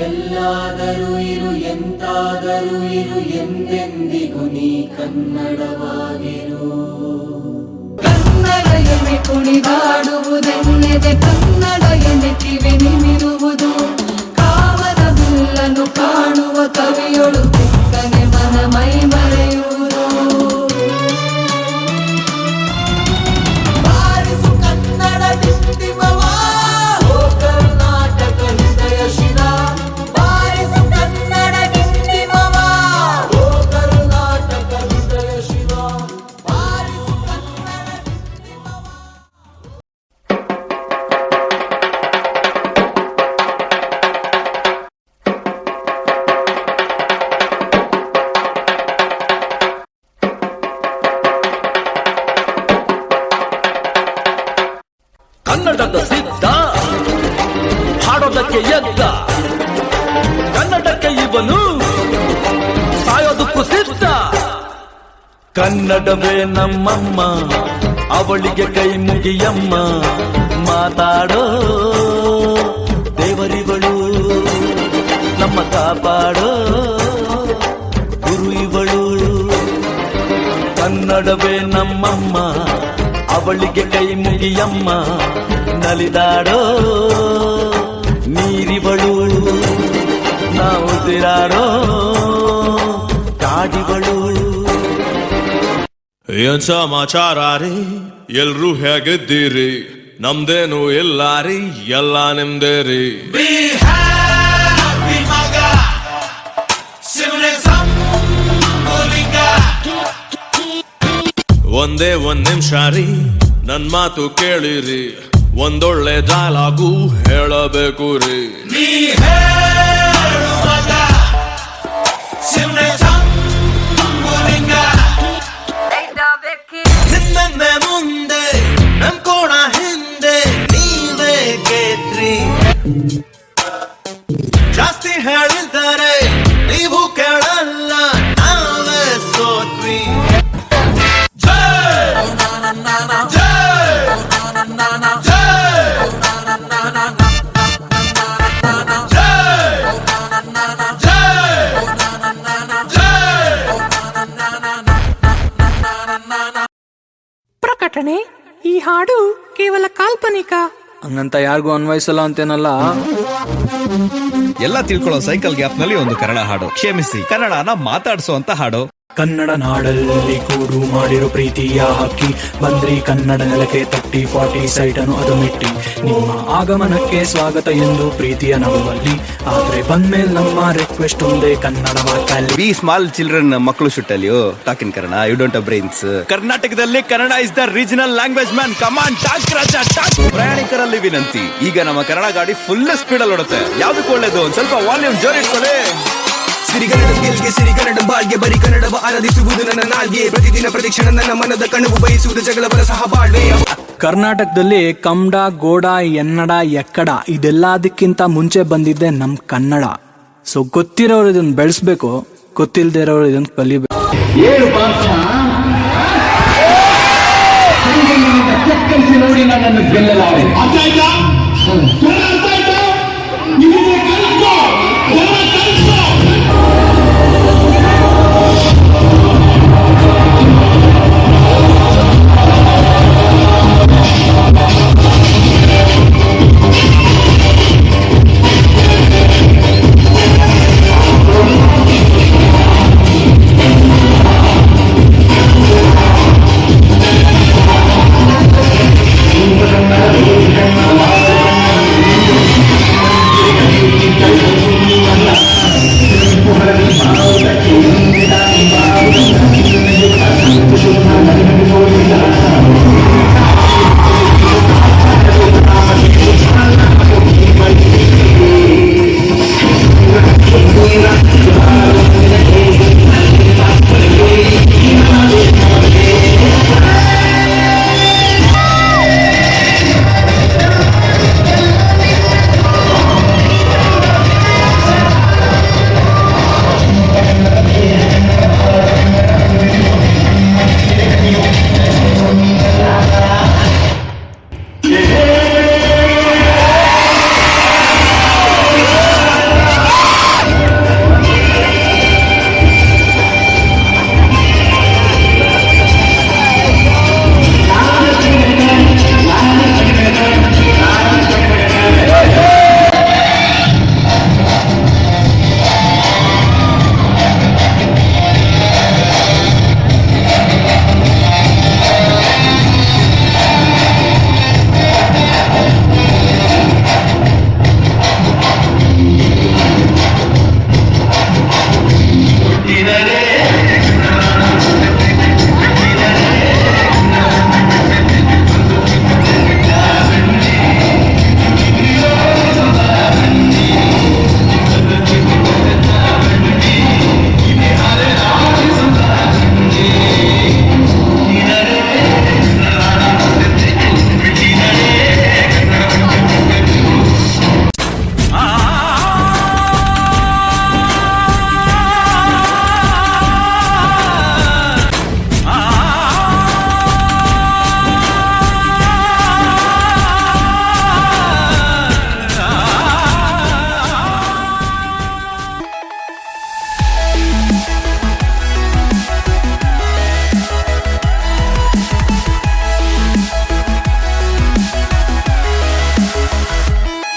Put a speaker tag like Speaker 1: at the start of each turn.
Speaker 1: ಎಲ್ಲಾದರೂ ಇರು ಎಂತಾದರೂ ಇರು ಎಂದೆಂದಿಗೂ ನೀ ಕನ್ನಡವಾಗಿರು. ಕನ್ನಡ ಎನೆ ಕುಣಿದಾಡುವುದೆನ್ನೆದೆ, ಕನ್ನಡ ಎನೆ ಕಿವಿ ನಿಮಿರುವುದು. ಕಾವನ ಬಿಲ್ಲನ್ನು ಕಾಣುವ ಕವಿಯೊಳು ಬೆಕ್ಕನೆ ಮನ ಮೈ ಮರೆಯುವುದು. ಬಾರಿಸು ಕನ್ನಡ ಡಿಂಡಿಮವ, ಓ ಕರ್ನಾಟಕ ಹೃದಯ ಶಿರ. ಬಾರಿಸು ಕನ್ನಡ ಡಿಂಡಿಮವ, ಓ ಕರ್ನಾಟಕ ಹೃದಯ ಶಿರ. ಬಾರಿಸು ಕನ್ನಡ ಡಿಂಡಿಮವ.
Speaker 2: ಕನ್ನಡದ ಸಿದ್ಧ ಹಾಡೋದಕ್ಕೆ ಎದ್ದ, ಕನ್ನಡಕ್ಕೆ ಇವನು ಸಾಯೋದಕ್ಕೂ ಸಿದ್ಧ. ಕನ್ನಡವೇ ನಮ್ಮಮ್ಮ, ಅವಳಿಗೆ ಕೈ ಮುಗಿಯಮ್ಮ. ಮಾತಾಡೋ ದೇವರಿವಳು, ನಮ್ಮ ಕಾಪಾಡೋ ಗುರು ಇವಳು. ಕನ್ನಡವೇ ನಮ್ಮಮ್ಮ, ಅವಳಿಗೆ ಕೈ ಮುಗಿಯಮ್ಮ. ನಲಿದಾಡೋ ನೀರಿವಳು, ನಾವು ತಿರಾಡೋ ಕಾಡಿವಳು.
Speaker 3: ಏನ್ ಸಮಾಚಾರ ರೀ, ಎಲ್ರೂ ಹೇಗಿದ್ದೀರಿ? ನಮ್ದೇನು ಇಲ್ಲ ರೀ, ಎಲ್ಲ ನಿಮ್ದೇ ರೀ. ಒಂದೇ ಒಂದ್ ನಿಮಿಷ ರೀ, ನನ್ ಮಾತು ಕೇಳಿರಿ. ಒಂದೊಳ್ಳೆ ಡೈಲಾಗು ಹೇಳಬೇಕು ರೀ. ಹಿಂದೆ ಮುಂದೆ ನಮ್ ಕೋಣ ಹಿಂದೆ ನೀವೇ ಕೇಳ್ರಿ. ಜಾಸ್ತಿ ಹೇಳಿದ್ದಾರೆ ನೀವು ಕೇಳಲ್ಲ, ನಾವೇ ಸೋತ್ರಿ.
Speaker 4: ಪ್ರಕಟಣೆ: ಈ ಹಾಡು ಕೇವಲ ಕಾಲ್ಪನಿಕ.
Speaker 5: ಹಂಗಂತ ಯಾರಿಗೂ ಅನ್ವಯಿಸಲ್ಲ ಅಂತೇನಲ್ಲ.
Speaker 6: ಎಲ್ಲ ತಿಳ್ಕೊಳ್ಳೋ ಸೈಕಲ್ ಗ್ಯಾಪ್ ನಲ್ಲಿ ಒಂದು ಕನ್ನಡ ಹಾಡು. ಕ್ಷಮಿಸಿ, ಕನ್ನಡನ ಮಾತಾಡಿಸುವಂತ ಹಾಡು.
Speaker 7: ಕನ್ನಡ ನಾಡಲ್ಲಿ ಕೂಡು ಮಾಡಿರೋ ಪ್ರೀತಿಯ ಹಕ್ಕಿ ಬಂದ್ರಿ ಕನ್ನಡ ನೆಲಕ್ಕೆ ತಟ್ಟಿ 40 ಸೈಟನ್ನು ಅದು ಮಿಟ್ಟಿ. ನಿಮ್ಮ ಆಗಮನಕ್ಕೆ ಸ್ವಾಗತ ಎಂದು ಪ್ರೀತಿಯ ನಗುವಲ್ಲಿ, ಆದ್ರೆ ಬಂದ್ಮೇಲೆ ನಮ್ಮ ರಿಕ್ವೆಸ್ಟ್ ಒಂದೇ ಕನ್ನಡ ಮಾತಲ್ಲಿ.
Speaker 6: ವಿ ಸ್ಮಾಲ್ ಚಿಲ್ಡ್ರನ್ ಮಕ್ಕಳು ಶುಟ್ಟಲ್ಲಿ talk in Kannada, you don't have brains. ಕರ್ನಾಟಕದಲ್ಲಿ Kannada is the regional language man. Command talk Raja talk. ಪ್ರಯಾಣಿಕರಲ್ಲಿ ವಿನಂತಿ, ಈಗ ನಮ್ಮ ಕನ್ನಡ ಗಾಡಿ ಫುಲ್ ಸ್ಪೀಡ್ ಅಲ್ಲಿ ಓಡುತ್ತೆ. ಯಾವ್ದಕ್ಕೆ ಒಳ್ಳೇದು, ಒಂದ್ ಸ್ವಲ್ಪ ವಾಲ್ಯೂಮ್ ಜೋರ್ ಇಟ್ಕೊಳ್ಳಿ.
Speaker 8: ಸಿರಿಗನ್ನಡ ಗೆಲ್ಗೆ ಸಿರಿಗನ್ನಡ ಬಾಳ್ಗೆ, ಬರಿ ಕನ್ನಡವ ಆರಾಧಿಸುವುದು ನನ್ನ ನಾಲ್ಗೆ. ಪ್ರತಿದಿನ ಪ್ರತಿಕ್ಷಣ ನನ್ನ ಮನದ ಕಣ್ಣು ಬಯಸುವುದು ಜಗಳವರ ಸಹ ಬಾಳ್ವೆ.
Speaker 7: ಕರ್ನಾಟಕದಲ್ಲಿ ಕಮ್ಮಡ, ಗೋಡ, ಎನ್ನಡ, ಎಕ್ಕಡ ಇದೆಲ್ಲದಕ್ಕಿಂತ ಮುಂಚೆ ಬಂದಿದ್ದೆ ನಮ್ ಕನ್ನಡ. ಸೊ ಗೊತ್ತಿರೋರು ಇದನ್ನ ಬೆಳೆಸ್ಬೇಕು, ಗೊತ್ತಿಲ್ಲದೆ ಇರೋರು ಇದನ್ನ ಕಲಿಬೇಕು.
Speaker 1: ನೋಡಿ ನನ್ನನ್ನು ಗೆಲ್ಲಲಾರೆ.